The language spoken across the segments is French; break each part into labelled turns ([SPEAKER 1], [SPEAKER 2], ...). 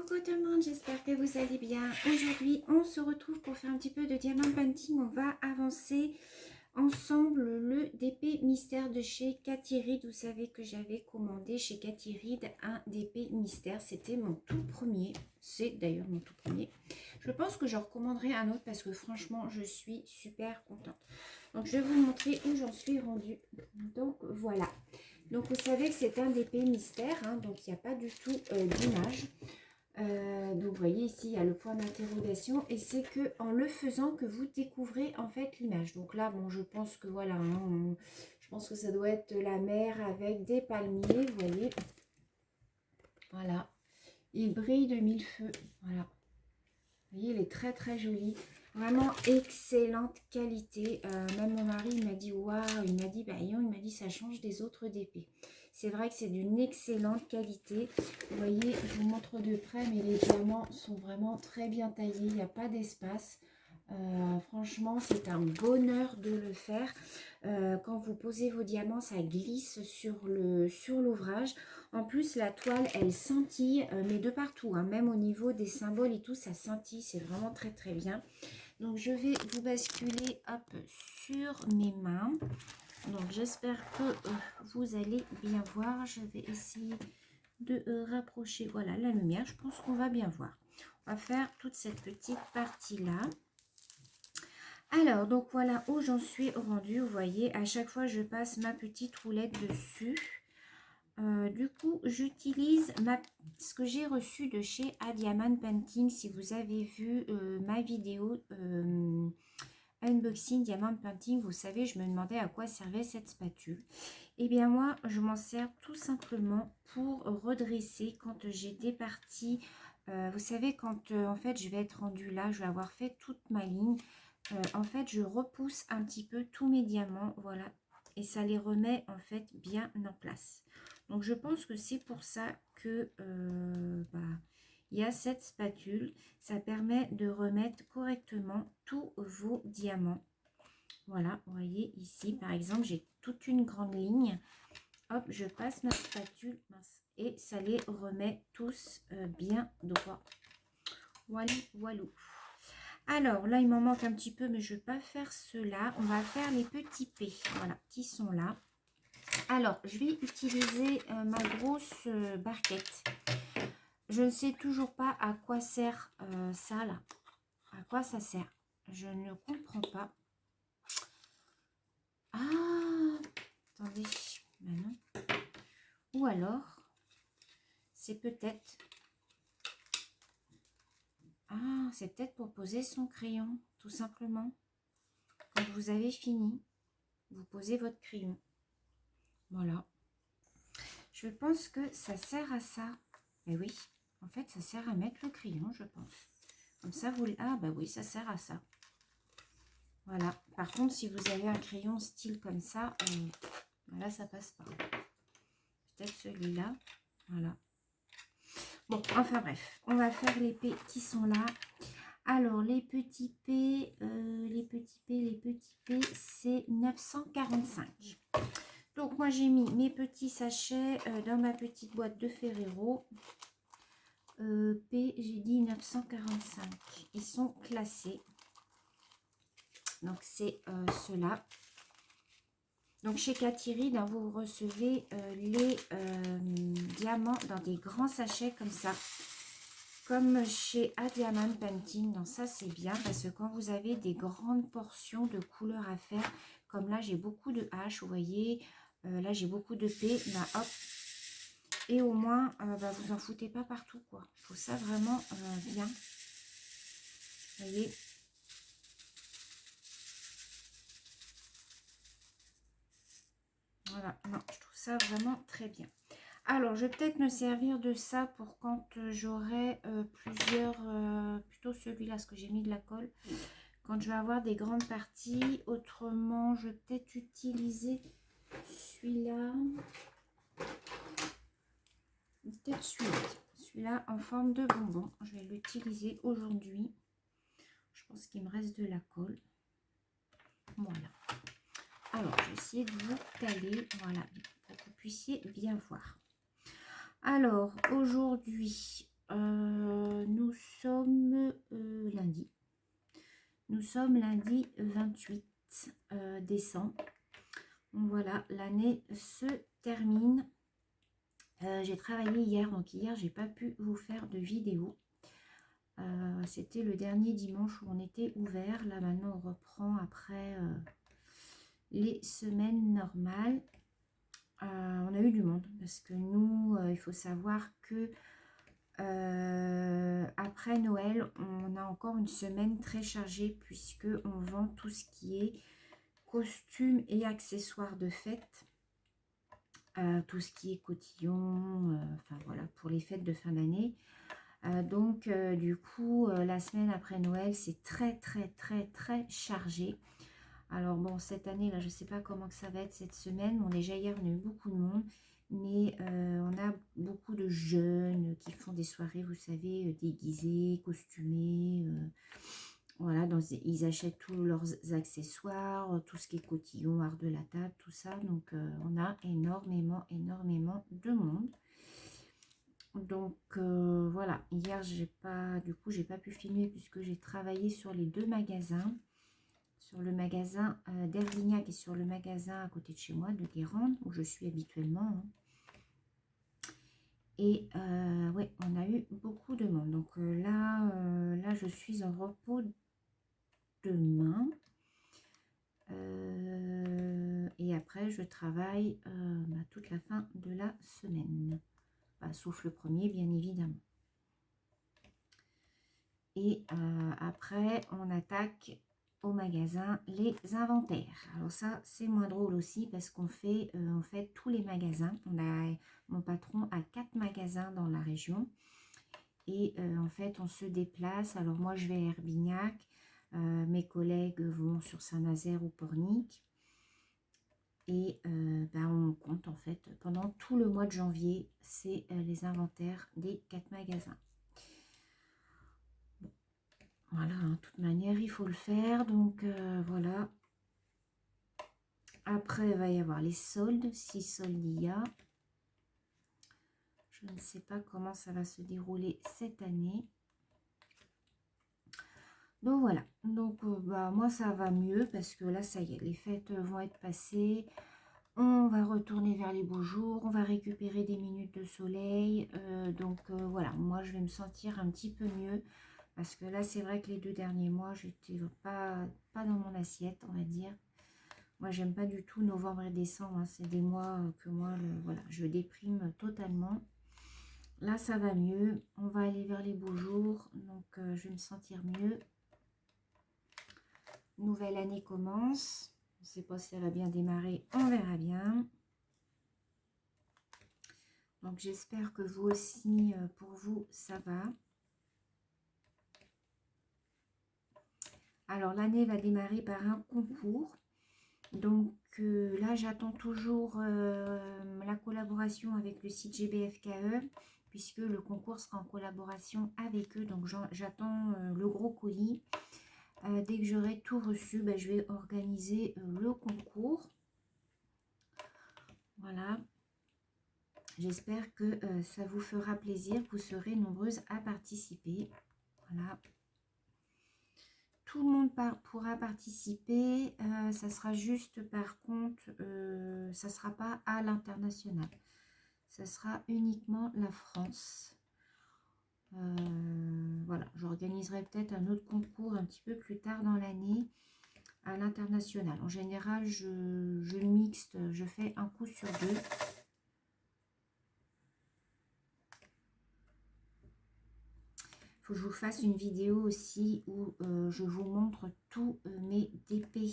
[SPEAKER 1] Coucou tout le monde, j'espère que vous allez bien. Aujourd'hui, on se retrouve pour faire un petit peu de diamant painting. On va avancer ensemble le DP mystère de chez Cathy Reed. Vous savez que j'avais commandé chez Cathy Reed un DP mystère. C'était mon tout premier. C'est d'ailleurs mon tout premier. Je pense que j'en recommanderai un autre parce que franchement, je suis super contente. Donc, je vais vous montrer où j'en suis rendue. Donc, voilà. Donc, vous savez que c'est un DP mystère. Hein, donc, il n'y a pas du tout d'image. Donc vous voyez ici il y a le point d'interrogation et c'est que en le faisant que vous découvrez en fait l'image. Donc là bon je pense que voilà, hein, je pense que ça doit être la mer avec des palmiers, vous voyez. Voilà, il brille de mille feux, voilà. Vous voyez, il est très très joli, vraiment excellente qualité. Même mon mari il m'a dit waouh, il m'a dit bah il m'a dit ça change des autres DP. C'est vrai que c'est d'une excellente qualité. Vous voyez, je vous montre de près, mais les diamants sont vraiment très bien taillés. Il n'y a pas d'espace. Franchement, c'est un bonheur de le faire. Quand vous posez vos diamants, ça glisse sur l'ouvrage. En plus, la toile, elle scintille, mais de partout. Hein, même au niveau des symboles et tout, ça scintille. C'est vraiment très, très bien. Donc, je vais vous basculer hop, sur mes mains. Donc j'espère que vous allez bien voir. Je vais essayer de rapprocher voilà la lumière. Je pense qu'on va bien voir. On va faire toute cette petite partie là. Alors donc voilà où j'en suis rendue. Vous voyez, à chaque fois je passe ma petite roulette dessus. Du coup j'utilise ce que j'ai reçu de chez A Diamond Painting. Si vous avez vu ma vidéo unboxing diamant painting, vous savez, je me demandais à quoi servait cette spatule. Et bien moi, je m'en sers tout simplement pour redresser quand j'ai des parties. Vous savez, quand en fait je vais être rendue là, je vais avoir fait toute ma ligne. En fait, je repousse un petit peu tous mes diamants, voilà, et ça les remet en fait bien en place. Donc je pense que c'est pour ça que il y a cette spatule. Ça permet de remettre correctement tous vos diamants. Voilà, vous voyez ici, par exemple, j'ai toute une grande ligne. Hop, je passe ma spatule mince, et ça les remet tous bien droits. Voilà, voilà. Alors, là, il m'en manque un petit peu, mais je ne vais pas faire cela. On va faire les petits P, voilà, qui sont là. Alors, je vais utiliser ma grosse barquette. Je ne sais toujours pas à quoi sert ça, là. À quoi ça sert? Je ne comprends pas. Ah, attendez, maintenant. Ou alors, c'est peut-être... Ah, c'est peut-être pour poser son crayon, tout simplement. Quand vous avez fini, vous posez votre crayon. Voilà. Je pense que ça sert à ça. Mais oui, en fait, ça sert à mettre le crayon, je pense. Comme ça, vous... Ah, bah oui, ça sert à ça. Voilà. Par contre, si vous avez un crayon style comme ça, là, ça passe pas. Peut-être celui-là. Voilà. Bon, enfin bref, on va faire les P qui sont là. Alors, les petits P, c'est 945. Donc, moi, j'ai mis mes petits sachets dans ma petite boîte de Ferrero. P, j'ai dit 945. Ils sont classés. Donc, c'est ceux-là. Donc, chez Cathy Reed, hein, vous recevez les diamants dans des grands sachets comme ça. Comme chez A Diamond Painting, donc ça c'est bien parce que quand vous avez des grandes portions de couleurs à faire, comme là j'ai beaucoup de H, vous voyez, là j'ai beaucoup de P, bah hop, et au moins vous en foutez pas partout quoi. Il faut ça vraiment bien, vous voyez. Voilà, non, je trouve ça vraiment très bien. Alors, je vais peut-être me servir de ça pour quand j'aurai plusieurs, plutôt celui-là, parce que j'ai mis de la colle, quand je vais avoir des grandes parties. Autrement, je vais peut-être utiliser celui-là, peut-être celui-là en forme de bonbon. Je vais l'utiliser aujourd'hui. Je pense qu'il me reste de la colle. Voilà. Alors, je vais essayer de vous caler, voilà, pour que vous puissiez bien voir. Alors, aujourd'hui, nous sommes lundi. Nous sommes lundi 28 décembre. Donc voilà, l'année se termine. J'ai travaillé hier, donc hier j'ai pas pu vous faire de vidéo. C'était le dernier dimanche où on était ouvert. Là maintenant on reprend après les semaines normales. On a eu du monde parce que nous, il faut savoir que après Noël, on a encore une semaine très chargée puisque on vend tout ce qui est costumes et accessoires de fête. Tout ce qui est cotillon, enfin voilà, pour les fêtes de fin d'année. Donc du coup, la semaine après Noël, c'est très chargé. Alors bon, cette année, là, je ne sais pas comment que ça va être cette semaine. Bon, déjà hier, on a eu beaucoup de monde. Mais on a beaucoup de jeunes qui font des soirées, vous savez, déguisées, costumées. Voilà, donc ils achètent tous leurs accessoires, tout ce qui est cotillon, art de la table, tout ça. Donc on a énormément de monde. Donc voilà, hier j'ai pas pu filmer puisque j'ai travaillé sur les deux magasins, sur le magasin d'Erdignac et sur le magasin à côté de chez moi de Guérande où je suis habituellement. Hein. Et ouais, on a eu beaucoup de monde. Donc là je suis en repos demain. Et après je travaille toute la fin de la semaine. Sauf le premier, bien évidemment. Et après, on attaque au magasin les inventaires. Alors ça, c'est moins drôle aussi parce qu'on fait, en fait tous les magasins. Mon patron a 4 magasins dans la région. Et en fait, on se déplace. Alors moi, je vais à Herbignac. Mes collègues vont sur Saint-Nazaire ou Pornic. Et on compte en fait pendant tout le mois de janvier, c'est les inventaires des 4 magasins. Bon, voilà, de toute manière, il faut le faire. Donc voilà. Après, il va y avoir les soldes, si soldes il y a. Je ne sais pas comment ça va se dérouler cette année. Donc voilà. Donc moi, ça va mieux parce que là, ça y est, les fêtes vont être passées. On va retourner vers les beaux jours, on va récupérer des minutes de soleil. Donc voilà, moi je vais me sentir un petit peu mieux. Parce que là, c'est vrai que les 2 derniers mois, j'étais pas dans mon assiette, on va dire. Moi, j'aime pas du tout novembre et décembre. Hein, c'est des mois que moi, voilà, je déprime totalement. Là, ça va mieux. On va aller vers les beaux jours. Donc, je vais me sentir mieux. Nouvelle année commence. Je ne sais pas si elle va bien démarrer. On verra bien. Donc, j'espère que vous aussi, pour vous, ça va. Alors, l'année va démarrer par un concours. Donc, là, j'attends toujours la collaboration avec le site GBFKE, puisque le concours sera en collaboration avec eux. Donc, j'attends le gros colis. Dès que j'aurai tout reçu, je vais organiser le concours. Voilà. J'espère que ça vous fera plaisir. Vous serez nombreuses à participer. Voilà. Tout le monde pourra participer. Ça sera juste, par contre, ça ne sera pas à l'international. Ça sera uniquement la France. Voilà. J'organiserai peut-être un autre concours un petit peu plus tard dans l'année à l'international. En général, je mixte. Je fais un coup sur 2. Faut que je vous fasse une vidéo aussi où je vous montre tous mes DP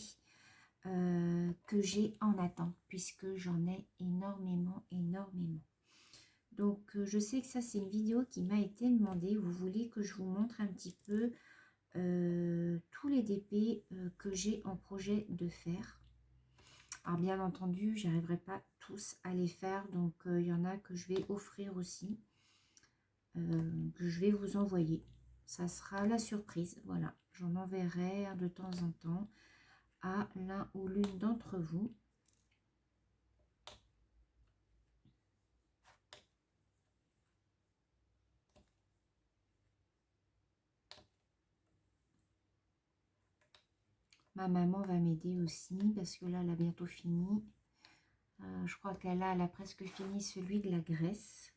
[SPEAKER 1] que j'ai en attente, puisque j'en ai énormément. Donc je sais que ça c'est une vidéo qui m'a été demandée. Vous voulez que je vous montre un petit peu tous les DP que j'ai en projet de faire. Alors bien entendu, j'arriverai pas tous à les faire, donc il y en a que je vais offrir aussi. Que je vais vous envoyer. Ça sera la surprise. Voilà, j'en enverrai de temps en temps à l'un ou l'une d'entre vous. Ma maman va m'aider aussi parce que là, elle a bientôt fini. Je crois qu'elle a presque fini celui de la Grèce.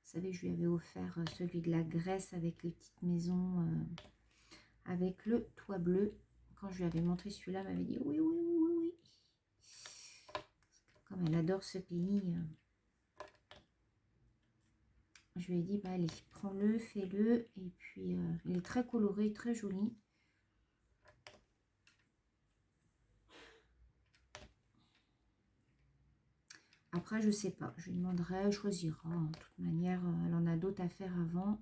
[SPEAKER 1] Vous savez, je lui avais offert celui de la Grèce avec les petites maisons, avec le toit bleu. Quand je lui avais montré celui-là, elle m'avait dit oui, oui, oui, oui, oui. Comme elle adore ce pays, je lui ai dit, bah allez, prends-le, fais-le. Et puis, il est très coloré, très joli. Après, je sais pas. Je lui demanderai, elle choisira. De toute manière, elle en a d'autres à faire avant.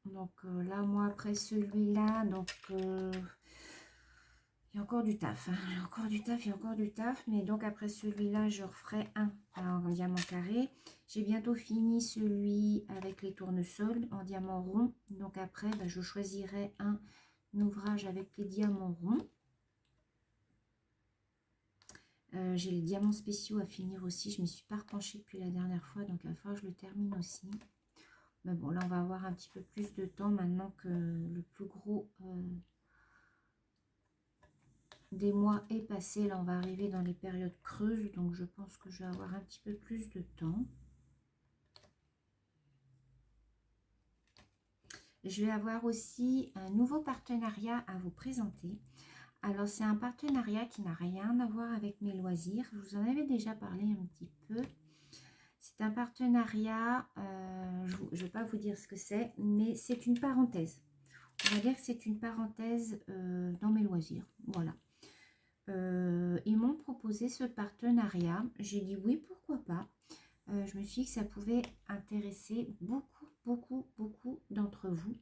[SPEAKER 1] Donc là, moi, après celui-là, donc il y a encore du taf. Hein. Il y a encore du taf, il y a encore du taf. Mais donc après celui-là, je referai un en diamant carré. J'ai bientôt fini celui avec les tournesols en diamant rond. Donc après, bah, je choisirai un ouvrage avec les diamants ronds. J'ai les diamants spéciaux à finir aussi. Je ne m'y suis pas repenchée depuis la dernière fois. Donc il va falloir que je le termine aussi. Mais bon, là, on va avoir un petit peu plus de temps maintenant que le plus gros des mois est passé. Là, on va arriver dans les périodes creuses. Donc, je pense que je vais avoir un petit peu plus de temps. Je vais avoir aussi un nouveau partenariat à vous présenter. Alors, c'est un partenariat qui n'a rien à voir avec mes loisirs. Je vous en avais déjà parlé un petit peu. C'est un partenariat, je ne vais pas vous dire ce que c'est, mais c'est une parenthèse. On va dire que c'est une parenthèse dans mes loisirs. Voilà. Ils m'ont proposé ce partenariat. J'ai dit oui, pourquoi pas. Je me suis dit que ça pouvait intéresser beaucoup d'entre vous.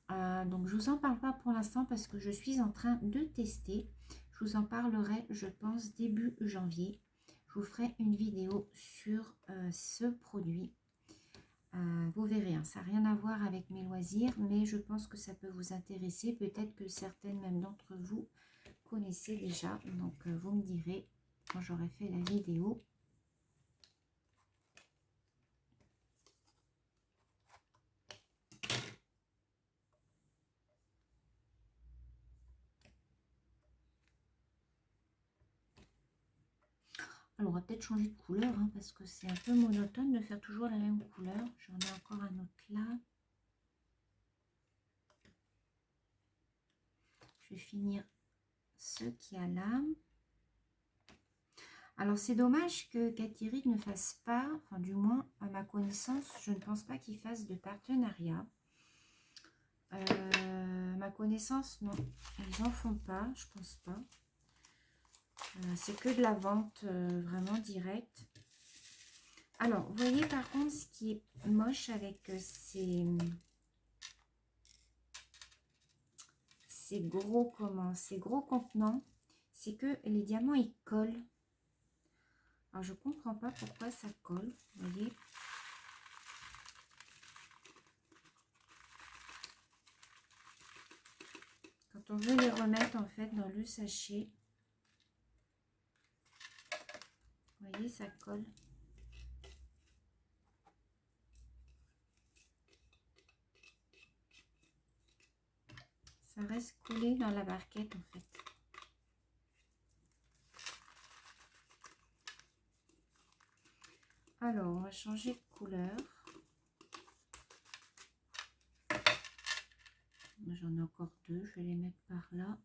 [SPEAKER 1] Donc, je ne vous en parle pas pour l'instant parce que je suis en train de tester. Je vous en parlerai, je pense, début janvier. Je vous ferai une vidéo sur ce produit. Vous verrez, hein, ça n'a rien à voir avec mes loisirs, mais je pense que ça peut vous intéresser. Peut-être que certaines même d'entre vous connaissez déjà. Donc, vous me direz quand j'aurai fait la vidéo. Alors, on va peut-être changer de couleur, hein, parce que c'est un peu monotone de faire toujours la même couleur. J'en ai encore un autre là. Je vais finir ce qu'il y a là. Alors, c'est dommage que Cathy Reed ne fasse pas, enfin du moins, à ma connaissance, je ne pense pas qu'il fasse de partenariat. Ma connaissance, non, ils n'en font pas, je pense pas. C'est que de la vente vraiment directe. Alors, vous voyez par contre, ce qui est moche avec ces gros contenants, c'est que les diamants, ils collent. Alors, je comprends pas pourquoi ça colle, vous voyez. Quand on veut les remettre, en fait, dans le sachet, vous voyez, ça colle. Ça reste collé dans la barquette, en fait. Alors, on va changer de couleur. J'en ai encore deux, je vais les mettre par là.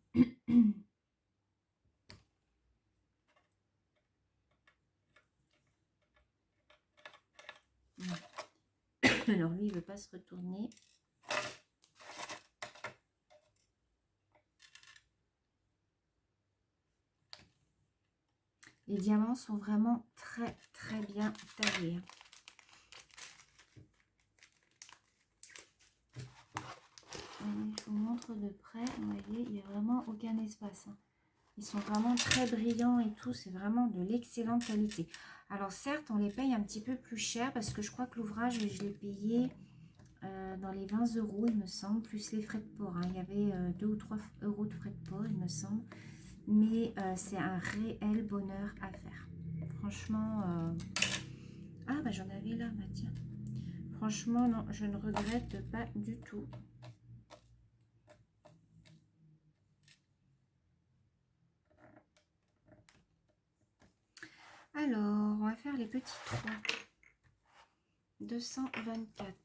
[SPEAKER 1] Alors lui, il ne veut pas se retourner. Les diamants sont vraiment très bien taillés. Je vous montre de près, vous voyez, il n'y a vraiment aucun espace. Ils sont vraiment très brillants et tout, c'est vraiment de l'excellente qualité. Alors certes, on les paye un petit peu plus cher parce que je crois que l'ouvrage, je l'ai payé dans les 20 €, il me semble, plus les frais de port. Hein. Il y avait 2 ou 3 € de frais de port, il me semble. Mais c'est un réel bonheur à faire. Franchement, ah bah j'en avais là, bah tiens. Franchement, non, je ne regrette pas du tout. Alors, on va faire les petits 3. 224.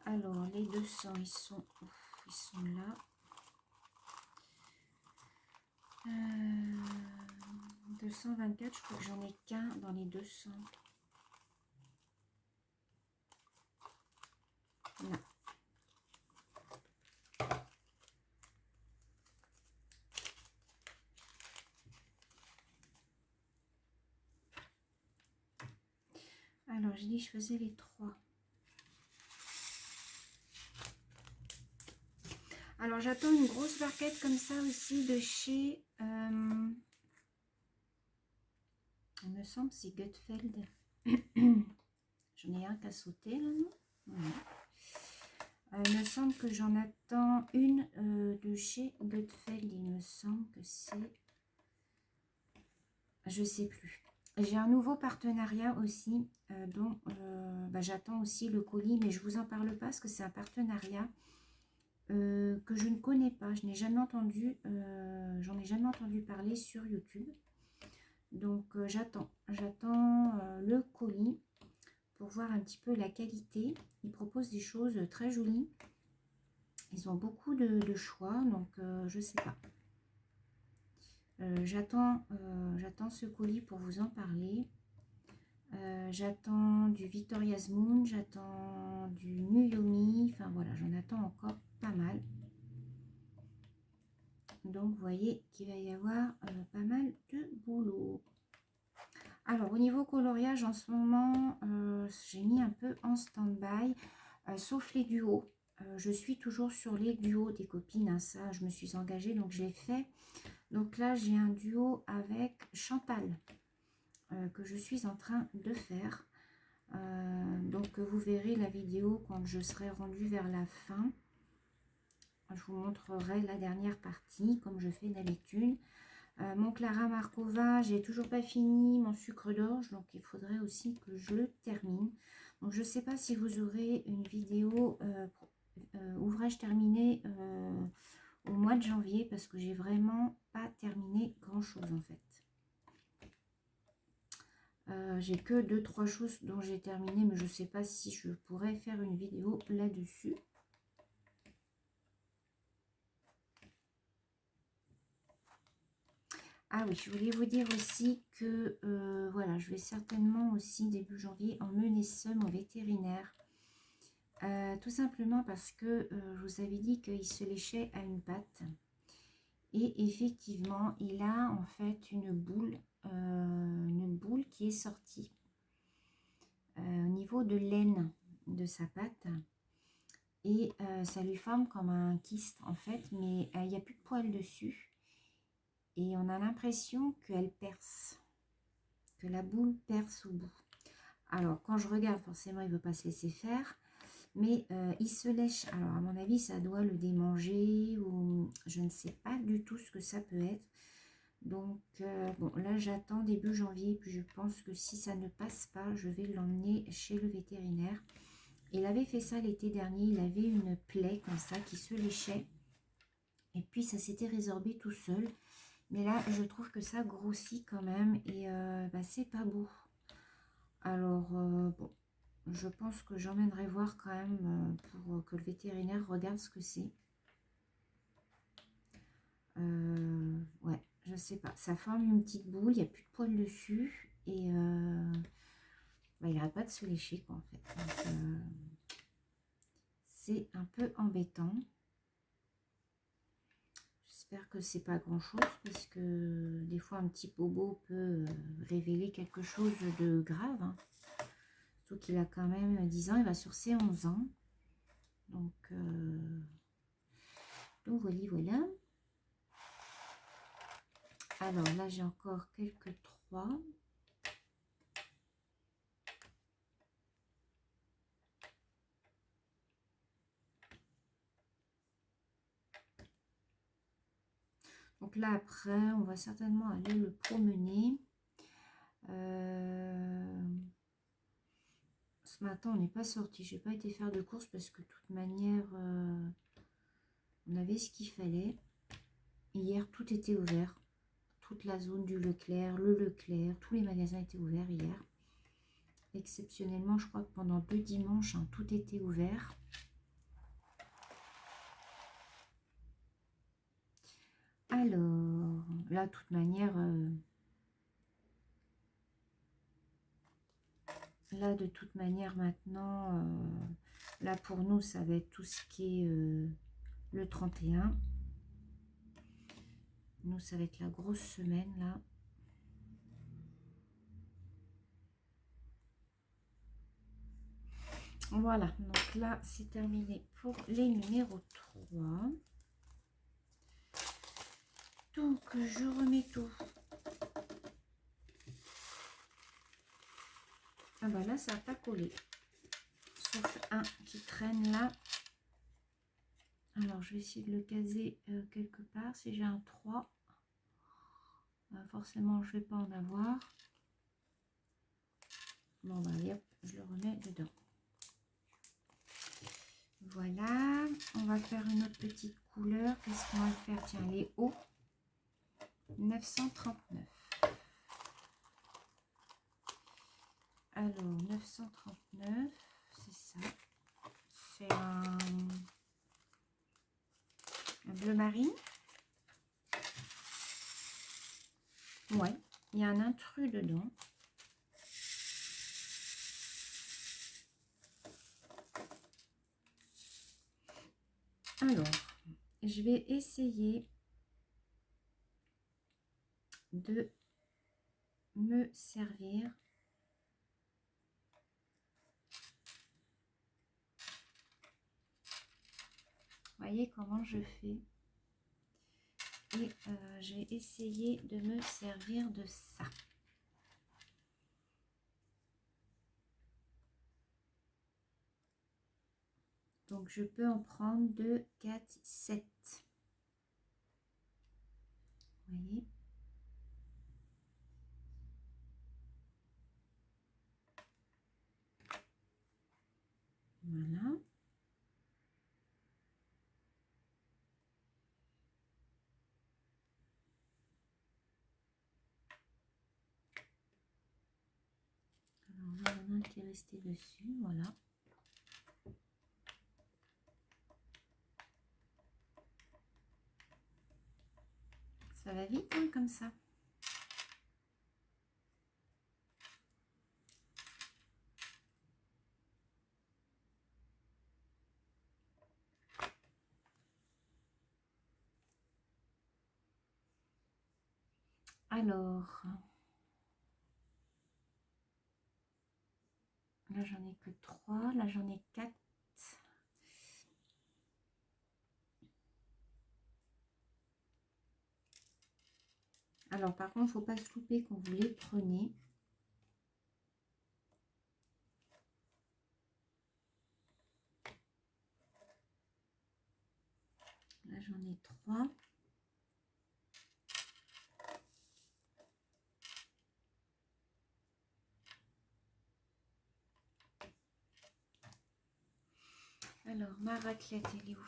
[SPEAKER 1] Alors, les 200, ils sont là. 224, je crois que j'en ai qu'un dans les 200. Non. Alors, j'ai dit je faisais les 3. Alors, j'attends une grosse barquette comme ça aussi de chez... il me semble que c'est Gutfeld. J'en ai un qui a sauté là, non? Ouais. Il me semble que j'en attends une de chez Gutfeld. Il me semble que c'est... Je sais plus. J'ai un nouveau partenariat aussi, dont j'attends aussi le colis, mais je vous en parle pas parce que c'est un partenariat que je ne connais pas. Je n'ai jamais entendu, j'en ai jamais entendu parler sur YouTube. Donc j'attends le colis pour voir un petit peu la qualité. Ils proposent des choses très jolies. Ils ont beaucoup de choix, donc je sais pas. J'attends ce colis pour vous en parler. J'attends du Victoria's Moon, j'attends du Nuyomi, enfin voilà, j'en attends encore pas mal. Donc vous voyez qu'il va y avoir pas mal de boulot. Alors au niveau coloriage, en ce moment, j'ai mis un peu en stand-by, sauf les duos. Je suis toujours sur les duos des copines, hein, ça je me suis engagée, donc je l'ai fait. Donc là j'ai un duo avec Chantal que je suis en train de faire. Donc vous verrez la vidéo quand je serai rendue vers la fin. Je vous montrerai la dernière partie comme je fais d'habitude. Mon Clara Markova, j'ai toujours pas fini mon sucre d'orge, donc il faudrait aussi que je le termine. Donc je sais pas si vous aurez une vidéo ouvrage terminé au mois de janvier, parce que j'ai vraiment pas terminé grand chose en fait. J'ai que 2-3 choses dont j'ai terminé, mais je sais pas si je pourrais faire une vidéo là-dessus. Ah oui, je voulais vous dire aussi que voilà, je vais certainement aussi début janvier emmener Sam au vétérinaire. Tout simplement parce que je vous avais dit qu'il se léchait à une patte. Et effectivement, il a en fait une boule qui est sortie au niveau de l'aine de sa patte. Et ça lui forme comme un kyste en fait, mais il n'y a plus de poils dessus. Et on a l'impression qu'elle perce, que la boule perce au bout. Alors quand je regarde, forcément il ne veut pas se laisser faire, mais il se lèche. Alors à mon avis ça doit le démanger, ou je ne sais pas du tout ce que ça peut être. Donc bon, là j'attends début janvier, puis je pense que si ça ne passe pas, je vais l'emmener chez le vétérinaire. Il avait fait ça l'été dernier, il avait une plaie comme ça qui se léchait, et puis ça s'était résorbé tout seul. Mais là, je trouve que ça grossit quand même, et c'est pas beau. Alors, bon, je pense que j'emmènerai voir quand même pour que le vétérinaire regarde ce que c'est. Ouais, je sais pas. Ça forme une petite boule, il n'y a plus de poils dessus, et il n'arrête pas de se lécher, quoi, en fait. Donc, c'est un peu embêtant. J'espère que c'est pas grand chose, parce que des fois un petit bobo peut révéler quelque chose de grave, hein. Surtout qu'il a quand même 10 ans, il va sur ses 11 ans. Donc voilà. Alors là j'ai encore quelques 3. Donc là après on va certainement aller le promener. Ce matin, on n'est pas sorti. J'ai pas été faire de courses parce que de toute manière, on avait ce qu'il fallait. Hier, tout était ouvert. Toute la zone du Leclerc, le Leclerc, tous les magasins étaient ouverts hier. Exceptionnellement, je crois que pendant 2 dimanches, hein, tout était ouvert. Alors, là, de toute manière, maintenant, là, pour nous, ça va être tout ce qui est le 31. Nous, ça va être la grosse semaine, là. Voilà, donc là, c'est terminé pour les numéros 3. Donc, je remets tout. Ah bah là, ça n'a pas collé. Sauf un qui traîne là. Alors, je vais essayer de le caser quelque part. Si j'ai un 3, forcément, je ne vais pas en avoir. Bon, bah, allez, hop, je le remets dedans. Voilà. On va faire une autre petite couleur. Qu'est-ce qu'on va faire? Tiens, les hauts. 939. Alors, 939, c'est ça. C'est un bleu marine. Ouais, il y a un intrus dedans. Alors, je vais essayer de me servir voyez comment je fais. Et je vais essayer de me servir de ça. Donc, je peux en prendre 2, 4, 7. Vous voyez? Voilà. Alors là, il y en a un qui est resté dessus. Voilà. Ça va vite, hein, comme ça. Alors, là, j'en ai que 3. Là, j'en ai 4. Alors, par contre, il ne faut pas se louper quand vous les prenez. Là, j'en ai 3. Alors, ma raclette, elle est où?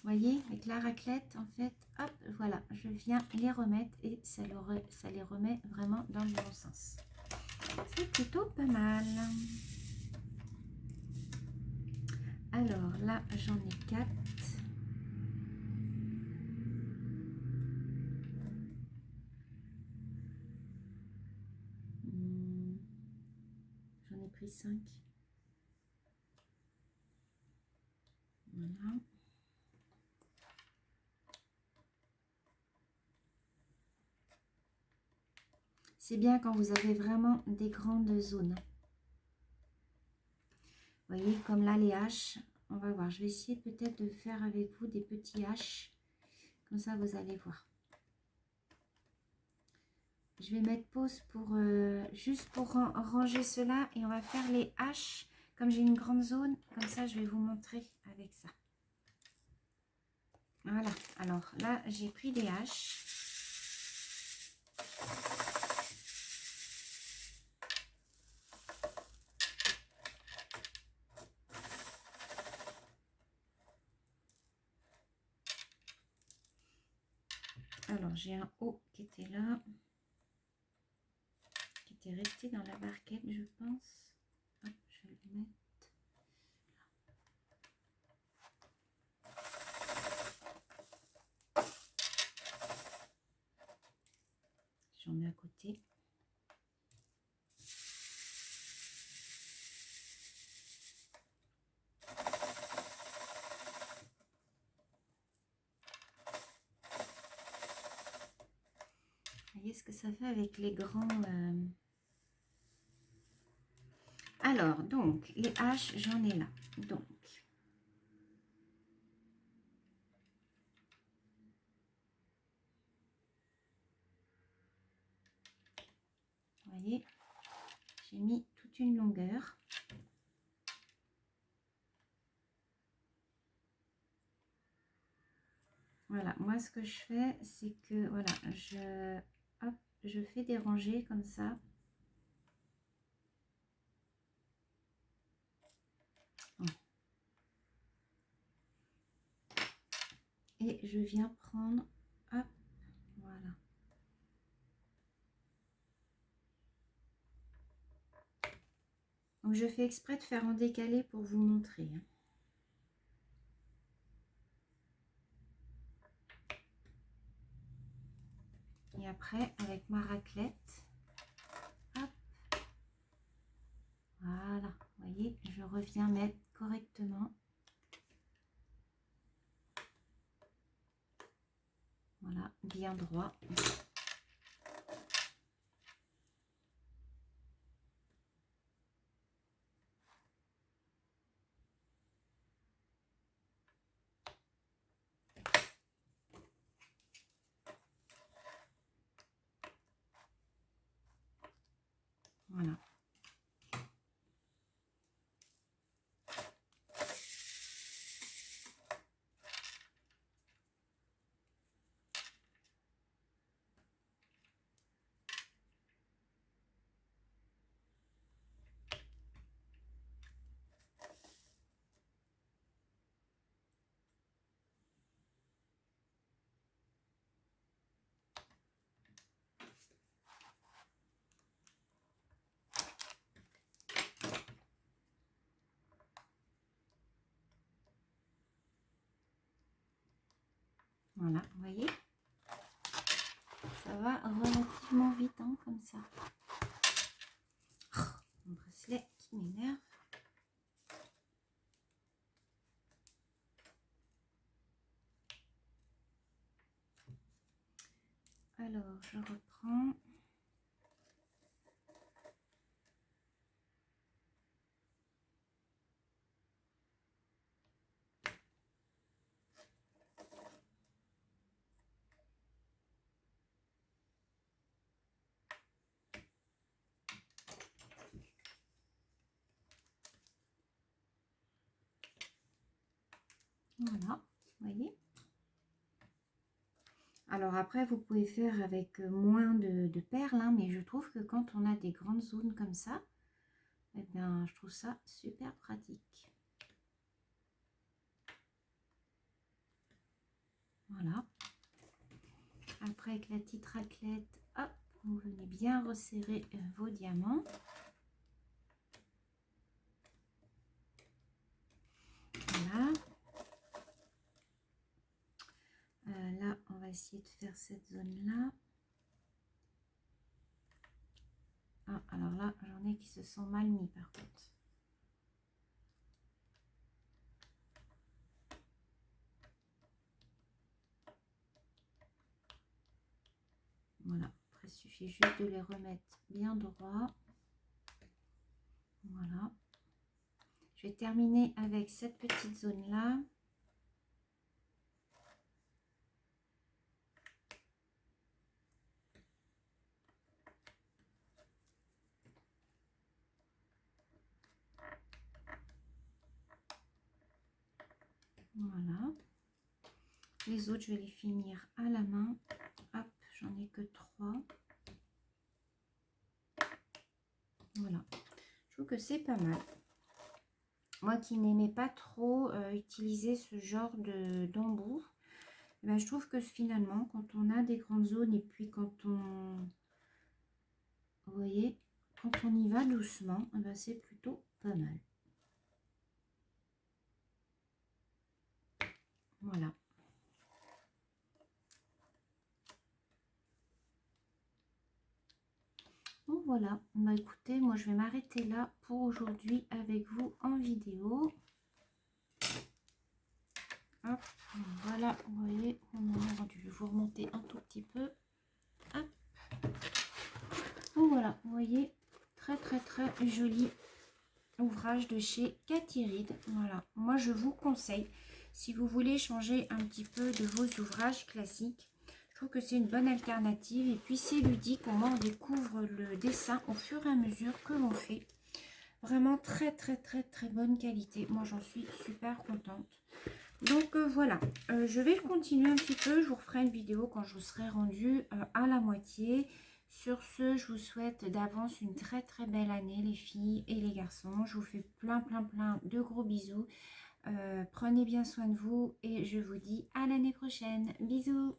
[SPEAKER 1] Vous voyez, avec la raclette, en fait, hop, voilà, je viens les remettre et ça les remet vraiment dans le bon sens. C'est plutôt pas mal. Alors là, j'en ai 4. J'en ai pris 5. Voilà. C'est bien quand vous avez vraiment des grandes zones. Vous voyez, comme là, les haches, on va voir. Je vais essayer peut-être de faire avec vous des petits haches. Comme ça, vous allez voir. Je vais mettre pause pour juste pour ranger cela et on va faire les haches. Comme j'ai une grande zone, comme ça, je vais vous montrer avec ça. Voilà, alors là, j'ai pris des haches. Alors, j'ai un haut qui était là, qui était resté dans la barquette, je pense. Hop, je vais le mettre. J'en mets à côté. Vous voyez ce que ça fait avec les grands... Alors, donc, les haches, j'en ai là. Donc, vous voyez, j'ai mis toute une longueur. Voilà, moi, ce que je fais, c'est que, voilà, je fais des rangées comme ça. Et je viens prendre, hop, voilà. Donc, je fais exprès de faire en décalé pour vous montrer. Et après, avec ma raclette, hop, voilà, vous voyez, je reviens mettre correctement. Voilà, bien droit. Voilà. Voilà, vous voyez, ça va relativement vite, hein, comme ça. Oh, mon bracelet qui m'énerve. Alors, je reprends. Voilà, vous voyez. Alors après, vous pouvez faire avec moins de perles, hein, mais je trouve que quand on a des grandes zones comme ça, eh bien, je trouve ça super pratique. Voilà. Après, avec la petite raclette, hop, vous venez bien resserrer vos diamants. Voilà. Là, on va essayer de faire cette zone-là. Ah, alors là, j'en ai qui se sont mal mis par contre. Voilà, après, il suffit juste de les remettre bien droit. Voilà. Je vais terminer avec cette petite zone-là. Voilà. Les autres, je vais les finir à la main. Hop, j'en ai que 3. Voilà. Je trouve que c'est pas mal. Moi qui n'aimais pas trop utiliser ce genre d'embout, ben, je trouve que finalement, quand on a des grandes zones et puis quand on... Vous voyez, quand on y va doucement, ben, c'est plutôt pas mal. Voilà. Bon voilà, bah écoutez, moi je vais m'arrêter là pour aujourd'hui avec vous en vidéo. Hop, voilà, vous voyez, on en est rendu. Je vais vous remonter un tout petit peu. Hop. Bon voilà, vous voyez, très joli ouvrage de chez Cathy. Voilà, moi je vous conseille, si vous voulez changer un petit peu de vos ouvrages classiques, je trouve que c'est une bonne alternative. Et puis c'est ludique, au moins on découvre le dessin au fur et à mesure que l'on fait. Vraiment très bonne qualité. Moi j'en suis super contente. Donc voilà, je vais le continuer un petit peu. Je vous referai une vidéo quand je vous serai rendue à la moitié. Sur ce, je vous souhaite d'avance une très belle année les filles et les garçons. Je vous fais plein de gros bisous. Prenez bien soin de vous et je vous dis à l'année prochaine. Bisous.